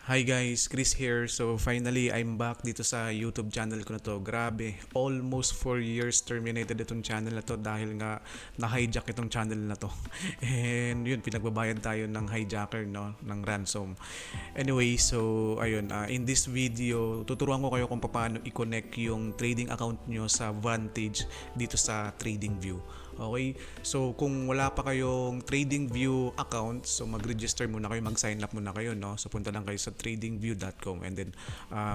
Hi guys, Chris here. So finally, I'm back dito sa YouTube channel ko na to. Grabe, almost 4 years terminated itong channel na to dahil nga na-hijack itong channel na to. And yun, pinagbabayad tayo ng hijacker, no, ng ransom. Anyway, so ayun, in this video, tuturuan ko kayo kung paano i-connect yung trading account nyo sa Vantage dito sa TradingView. Okay? So kung wala pa kayong TradingView account, so mag-register muna kayo, mag-sign up muna kayo, no? So punta lang kayo sa tradingview.com and then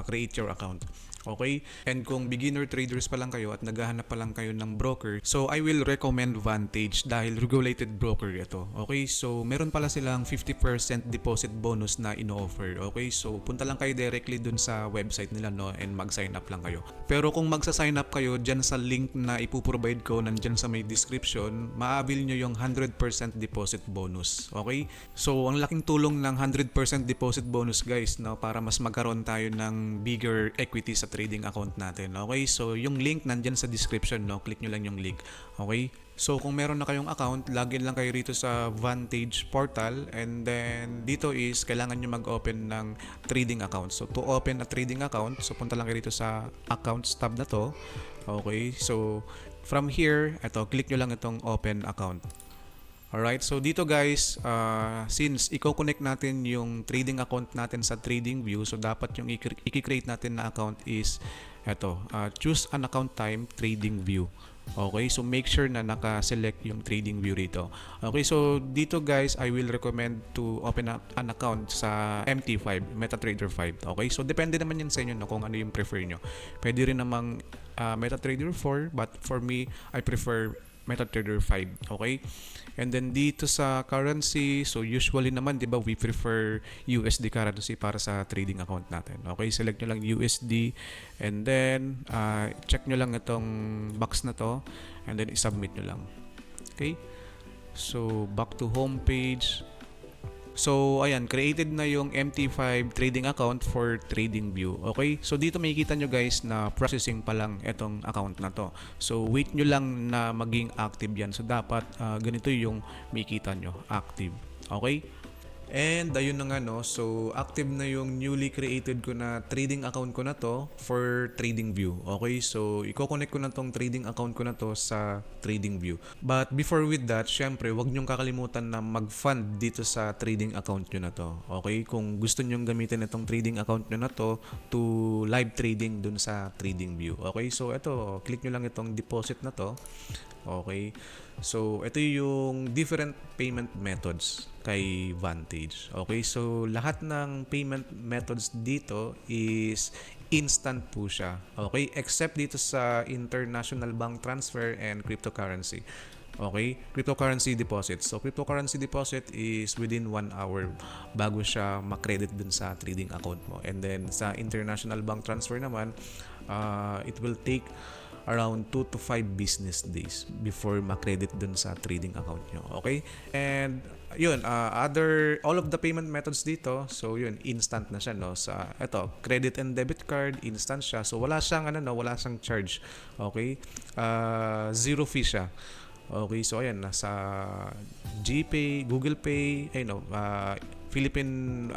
create your account. Okay? And kung beginner traders pa lang kayo at naghahanap pa lang kayo ng broker, so I will recommend Vantage dahil regulated broker ito. Okay? So meron pala silang 50% deposit bonus na ino-offer. Okay? So punta lang kayo directly dun sa website nila, no, and mag-sign up lang kayo. Pero kung magsa-sign up kayo dyan sa link na ipuprovide ko nandyan sa may description, ma-avail nyo yung 100% deposit bonus. Okay? So ang laking tulong ng 100% deposit bonus, guys, no, para mas magkaroon tayo ng bigger equity sa trading account natin. Okay? So yung link nandyan sa description, no, click nyo lang yung link. Okay? So kung meron na kayong account, login lang kayo rito sa Vantage portal, and then dito is kailangan nyo mag-open ng trading account. So to open a trading account, so punta lang kayo rito sa accounts tab na to. Okay, so from here, click nyo lang itong open account. Alright, so dito guys, since i-connect natin yung trading account natin sa TradingView, so dapat yung i-create natin na account is choose an account type TradingView. Okay, so make sure na naka-select yung TradingView rito. Okay, so dito guys, I will recommend to open up an account sa MT5, MetaTrader 5. Okay, so depende naman yan sa inyo, no, kung ano yung prefer nyo. Pwede rin namang MetaTrader 4, but for me, I prefer MetaTrader 5. Okay, and then dito sa currency, so usually naman, di ba, we prefer USD currency para sa trading account natin. Okay, select nyo lang USD, and then check nyo lang itong box na to, and then i-submit nyo lang. Okay, so back to home page. So, ayan, created na yung MT5 trading account for TradingView. Okay? So, dito makikita nyo guys na processing pa lang itong account na to. So, wait nyo lang na maging active yan. So, dapat ganito yung makikita nyo, active. Okay? And ayun na nga, no, so active na yung newly created ko na trading account ko na to for TradingView. Okay, so i-connect ko na tong trading account ko na to sa TradingView. But before with that, syempre, wag nyong kakalimutan na mag-fund dito sa trading account nyo na to. Okay, kung gusto nyong gamitin itong trading account nyo na to live trading dun sa TradingView. Okay, so ito, click nyo lang itong deposit na to. Okay, so ito yung different payment methods kay Vantage. Okay, so lahat ng payment methods dito is instant po siya. Okay, except dito sa international bank transfer and cryptocurrency. Okay, cryptocurrency deposit. So cryptocurrency deposit is within 1 hour bago siya makredit dun sa trading account mo. And then sa international bank transfer naman, it will take around 2 to 5 business days before makredit dun sa trading account nyo. Okay? And yun, all of the payment methods dito, so yun, instant na siya, no? Sa credit and debit card, instant siya. So wala siyang wala siyang charge. Okay? Zero fee siya. Okay, so ayan, nasa GPay, Google Pay, Philippine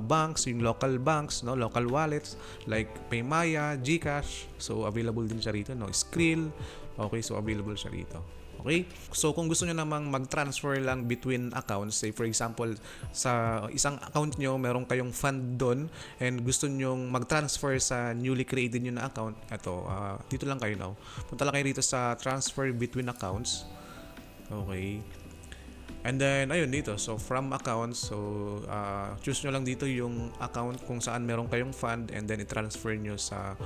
banks, yung local banks, no, local wallets like Paymaya, GCash, so available din siya rito, no, Skrill. Okay, so available siya rito. Okay? So kung gusto niyo namang mag-transfer lang between accounts, say for example, sa isang account nyo, meron kayong fund doon and gusto niyo mag-transfer sa newly created nyo na account, dito lang kayo, no. Punta lang kayo dito sa transfer between accounts. Okay. And then, ayun dito. So, from accounts. So, choose nyo lang dito yung account kung saan meron kayong fund and then i-transfer nyo sa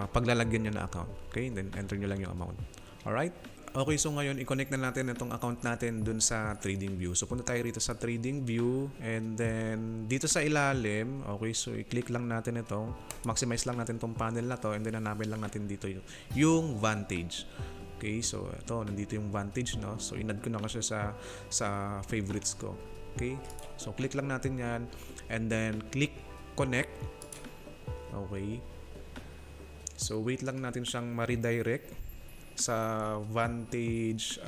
paglalagyan nyo na account. Okay? And then, enter nyo lang yung amount. Alright? Okay, so ngayon, i-connect na natin itong account natin dun sa TradingView. So, punta tayo rito sa TradingView and then, dito sa ilalim, okay, so i-click lang natin ito. Maximize lang natin itong panel na to and then hanapin lang natin dito yung Vantage. Okay, so ito, nandito yung Vantage, no? So, in-add ko na kasi sa favorites ko. Okay, so click lang natin yan and then click connect. Okay, so wait lang natin siyang ma-redirect sa Vantage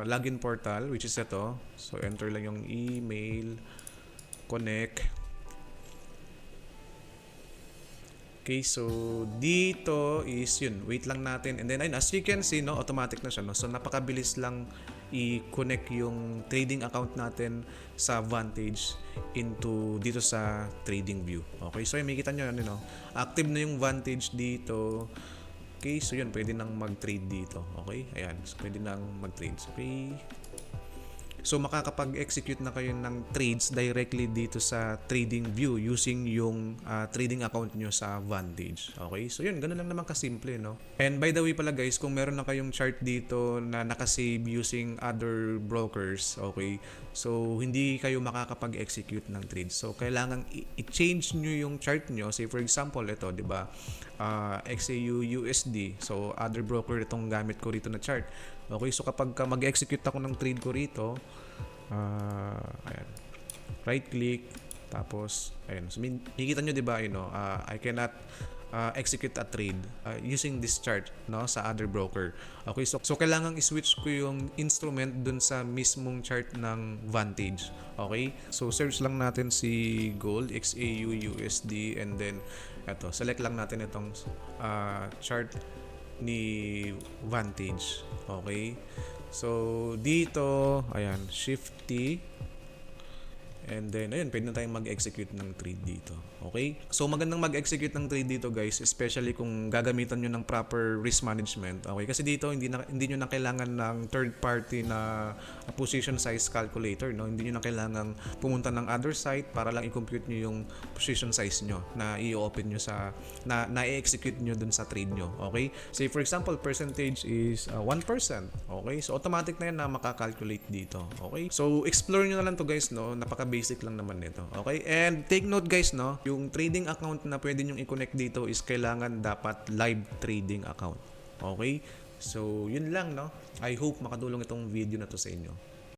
login portal, which is ito. So, enter lang yung email, connect. Okay, so dito is yun, wait lang natin. And then ayun, as you can see, no, automatic na siya, no. So napakabilis lang i-connect yung trading account natin sa Vantage into dito sa trading view. Okay, so yun, makikita nyo, ano, no, active na yung Vantage dito. Okay, so yun, pwede nang mag-trade dito. Okay, ayan, so pwede nang mag-trade. Okay, so makakapag-execute na kayo ng trades directly dito sa trading view using yung trading account nyo sa Vantage. Okay? So yun, ganun lang naman kasimple, no? And by the way pala guys, kung meron na kayong chart dito na nakasave using other brokers, okay? So hindi kayo makakapag-execute ng trades. So kailangan i-change nyo yung chart nyo. Say for example, ito, di ba? XAU USD. So other broker itong gamit ko rito na chart. Okay, so kapag mag-execute ako ng trade ko rito, ayan, right click, tapos, ayan, so makikita nyo diba, I cannot execute a trade using this chart, no, sa other broker. Okay, so kailangan i-switch ko yung instrument dun sa mismong chart ng Vantage. Okay, so search lang natin si Gold, XAU USD, and then, eto, select lang natin itong chart ni Vantage. Okay, so dito, ayan, shift T, and then ayun, pwede na tayong mag-execute ng trade dito. Okay, so magandang mag-execute ng trade dito guys, especially kung gagamitan nyo ng proper risk management. Okay, kasi dito hindi nyo na kailangan ng third party na position size calculator, no? Hindi nyo na kailangan pumunta ng other site para lang i-compute nyo yung position size nyo na i-open nyo sa na-execute nyo dun sa trade nyo. Okay, say for example percentage is 1%. Okay, so automatic na yan na makakalculate dito. Okay, so explore nyo na lang to guys, no? Napaka basic lang naman nito. Okay, and take note guys, no, yung trading account na pwede nyo i-connect dito is kailangan dapat live trading account. Okay, so yun lang, no. I hope makatulong itong video na to sa inyo.